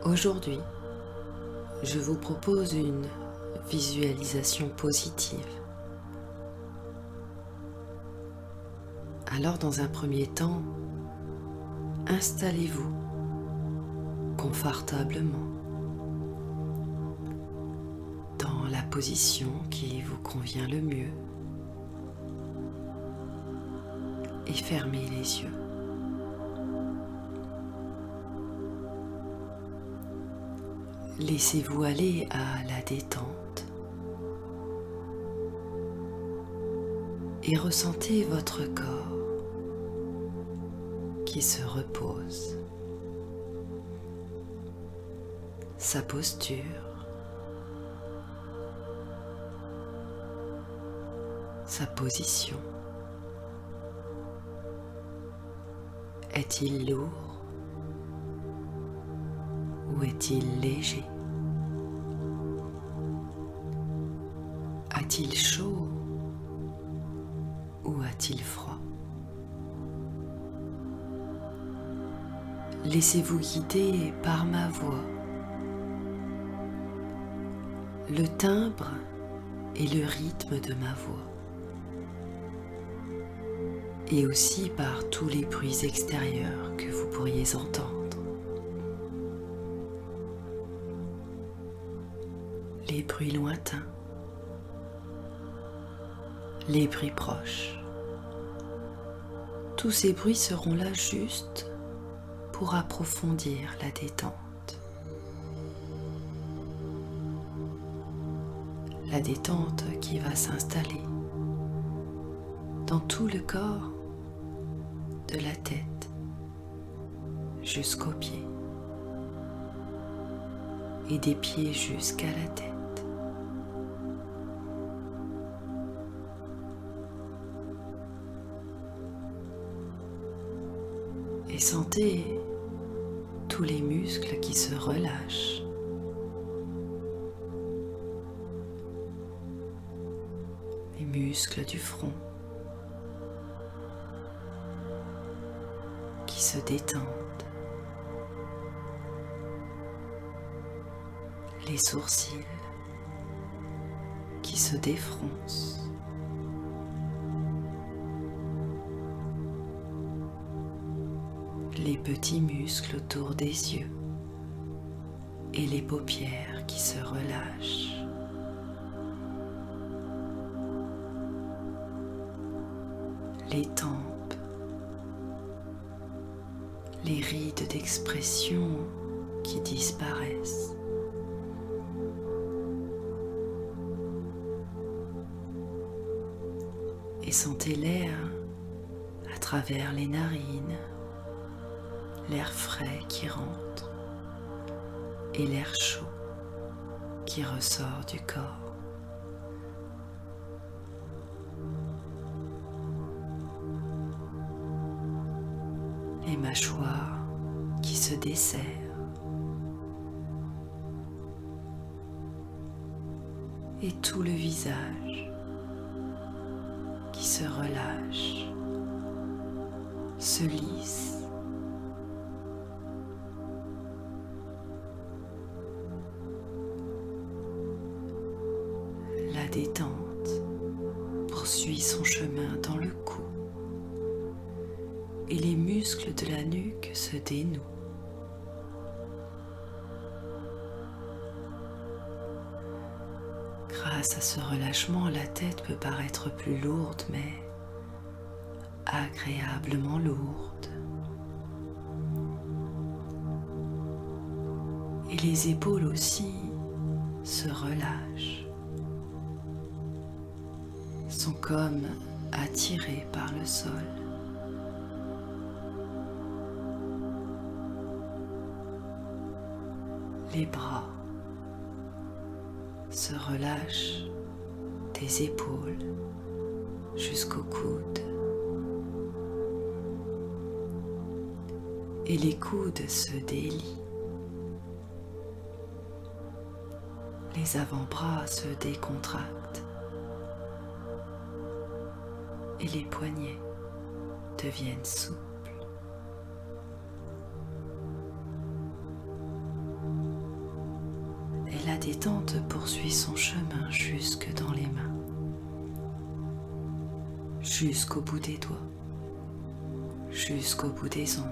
Aujourd'hui, je vous propose une visualisation positive. Alors, dans un premier temps, installez-vous confortablement dans la position qui vous convient le mieux et fermez les yeux. Laissez-vous aller à la détente et ressentez votre corps qui se repose, sa posture, sa position. Est-il lourd ou est-il léger? A-t-il chaud ou a-t-il froid? Laissez-vous guider par ma voix, le timbre et le rythme de ma voix, et aussi par tous les bruits extérieurs que vous pourriez entendre. Les bruits lointains, les bruits proches. Tous ces bruits seront là juste pour approfondir la détente. La détente qui va s'installer dans tout le corps, de la tête jusqu'aux pieds et des pieds jusqu'à la tête. Et sentez tous les muscles qui se relâchent. Les muscles du front qui se détendent. Les sourcils qui se défroncent. Les petits muscles autour des yeux et les paupières qui se relâchent. Les tempes, les rides d'expression qui disparaissent. Et sentez l'air à travers les narines, l'air frais qui rentre et l'air chaud qui ressort du corps. Les mâchoires qui se desserrent et tout le visage qui se relâche, se lisse. La détente poursuit son chemin dans le cou et les muscles de la nuque se dénouent. Grâce à ce relâchement, la tête peut paraître plus lourde, mais agréablement lourde. Et les épaules aussi se relâchent, sont comme attirées par le sol. Les bras se relâchent des épaules jusqu'au coude. Et les coudes se délient. Les avant-bras se décontractent. Et les poignets deviennent souples. détente poursuit son chemin jusque dans les mains, jusqu'au bout des doigts, jusqu'au bout des ongles.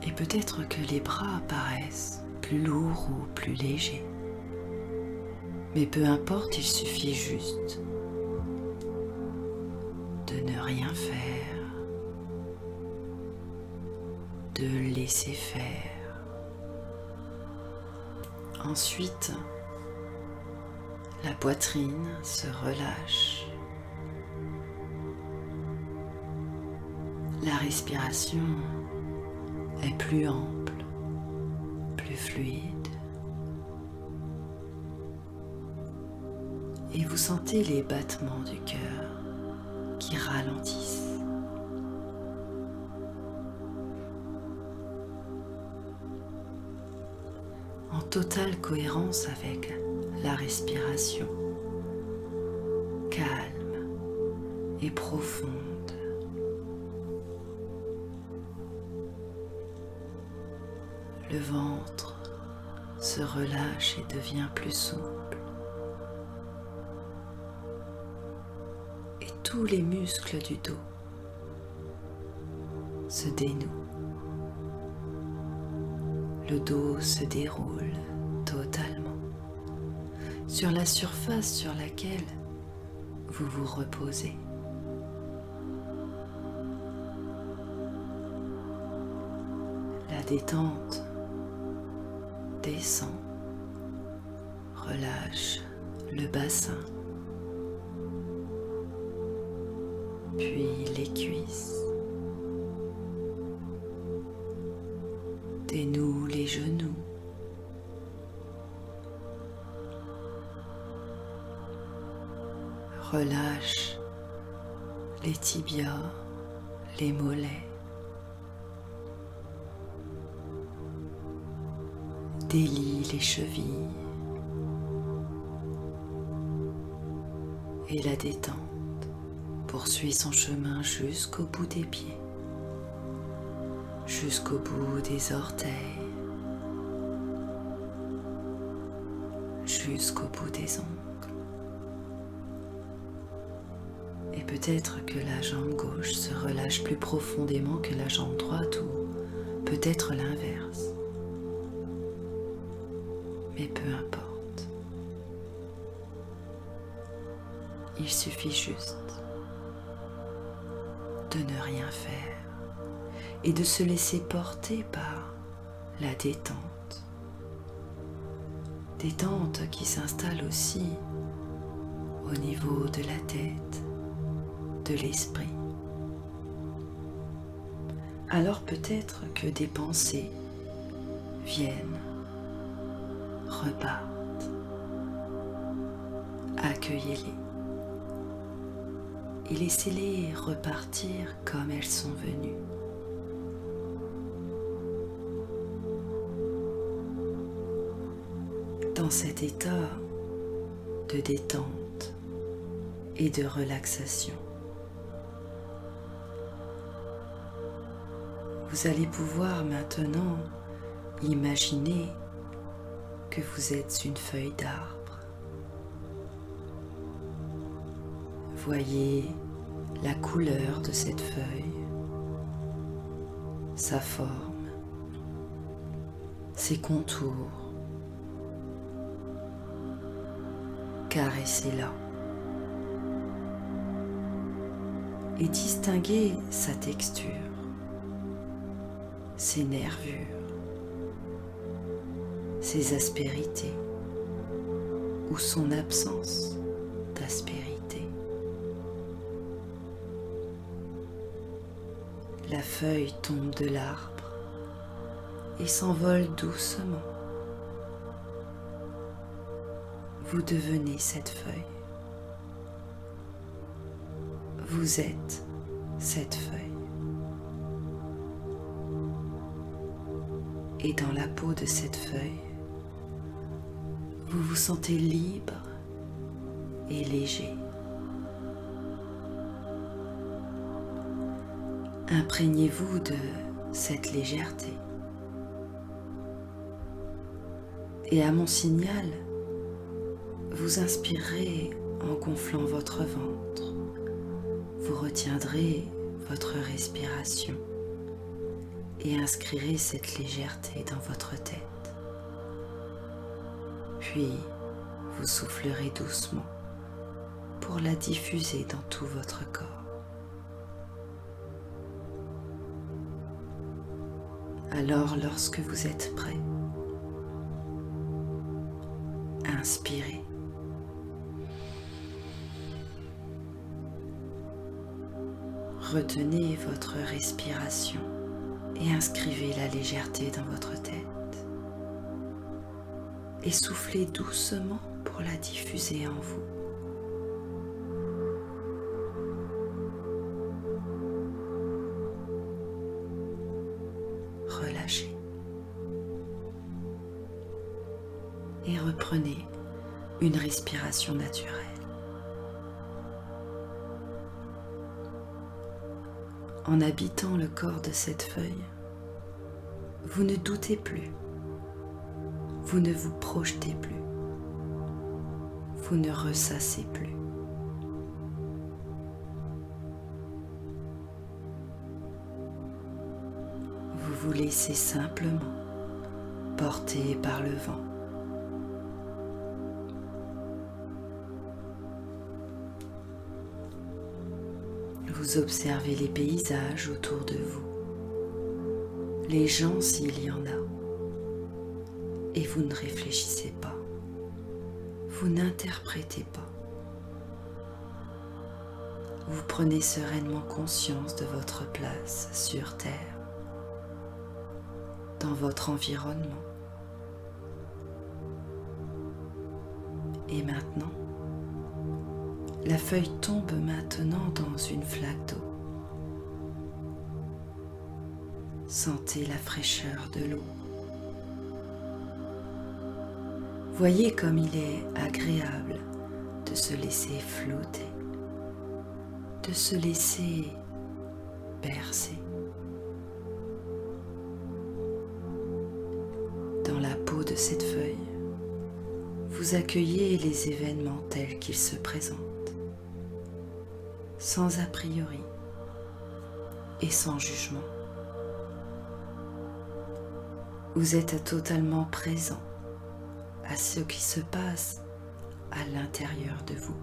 Et peut-être que les bras paraissent plus lourds ou plus légers. Mais peu importe, il suffit juste de ne rien faire, de laisser faire. Ensuite, la poitrine se relâche. La respiration est plus ample, plus fluide. Et vous sentez les battements du cœur qui ralentissent. En totale cohérence avec la respiration, calme et profonde. Le ventre se relâche et devient plus souple. Et tous les muscles du dos se dénouent. Le dos se déroule totalement sur la surface sur laquelle vous vous reposez. La détente descend, relâche le bassin, puis les cuisses, dénoue les genoux, relâche les tibias, les mollets, délie les chevilles et la détente poursuit son chemin jusqu'au bout des pieds, jusqu'au bout des orteils, jusqu'au bout des ongles. Et peut-être que la jambe gauche se relâche plus profondément que la jambe droite ou peut-être l'inverse. Mais peu importe. Il suffit juste de ne rien faire et de se laisser porter par la détente. Détente qui s'installe aussi au niveau de la tête, de l'esprit. Alors peut-être que des pensées viennent, repartent. Accueillez-les et laissez-les repartir comme elles sont venues. Dans cet état de détente et de relaxation, vous allez pouvoir maintenant imaginer que vous êtes une feuille d'arbre. Voyez la couleur de cette feuille, sa forme, ses contours. Caressez-la et distinguez sa texture, ses nervures, ses aspérités ou son absence d'aspérité. La feuille tombe de l'arbre et s'envole doucement. Vous devenez cette feuille. Vous êtes cette feuille. Et dans la peau de cette feuille, vous vous sentez libre et léger. Imprégnez-vous de cette légèreté. Et à mon signal, vous inspirerez en gonflant votre ventre. Vous retiendrez votre respiration et inscrirez cette légèreté dans votre tête. Puis, vous soufflerez doucement pour la diffuser dans tout votre corps. Alors, lorsque vous êtes prêt, inspirez. Retenez votre respiration et inscrivez la légèreté dans votre tête. Et soufflez doucement pour la diffuser en vous. Relâchez. Et reprenez une respiration naturelle. En habitant le corps de cette feuille, vous ne doutez plus, vous ne vous projetez plus, vous ne ressassez plus. Vous vous laissez simplement porter par le vent. Vous observez les paysages autour de vous, les gens s'il y en a, et vous ne réfléchissez pas, vous n'interprétez pas. Vous prenez sereinement conscience de votre place sur Terre, dans votre environnement. Et maintenant, la feuille tombe maintenant dans une flaque d'eau. Sentez la fraîcheur de l'eau. Voyez comme il est agréable de se laisser flotter, de se laisser bercer. Dans la peau de cette feuille, vous accueillez les événements tels qu'ils se présentent, sans a priori et sans jugement. Vous êtes totalement présent à ce qui se passe à l'intérieur de vous,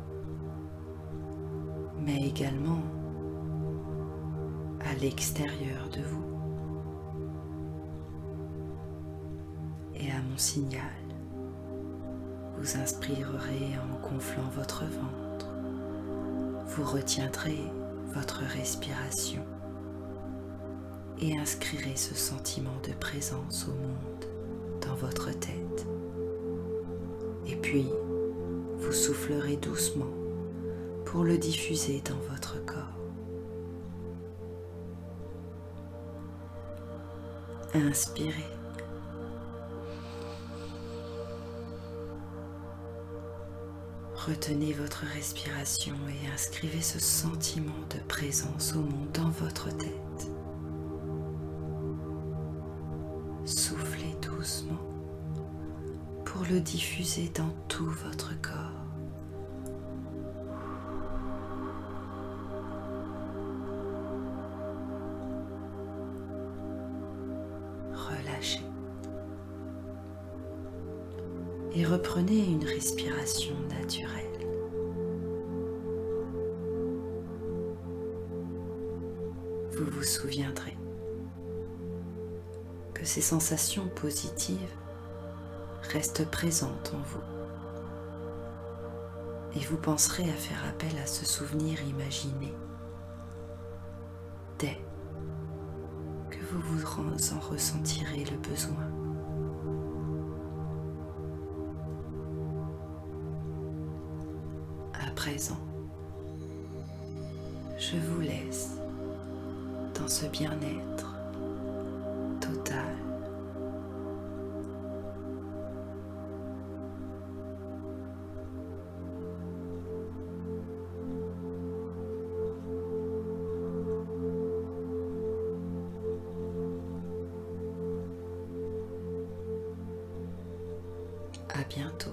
mais également à l'extérieur de vous. Et à mon signal, vous inspirerez en gonflant votre ventre. Vous retiendrez votre respiration et inscrirez ce sentiment de présence au monde dans votre tête. Et puis, vous soufflerez doucement pour le diffuser dans votre corps. Inspirez. Retenez votre respiration et inscrivez ce sentiment de présence au monde dans votre tête. Soufflez doucement pour le diffuser dans tout votre corps. Relâchez. Et reprenez une respiration naturelle. Vous vous souviendrez que ces sensations positives restent présentes en vous. Et vous penserez à faire appel à ce souvenir imaginé dès que vous en ressentirez le besoin. À présent, je vous laisse dans ce bien-être total. À bientôt.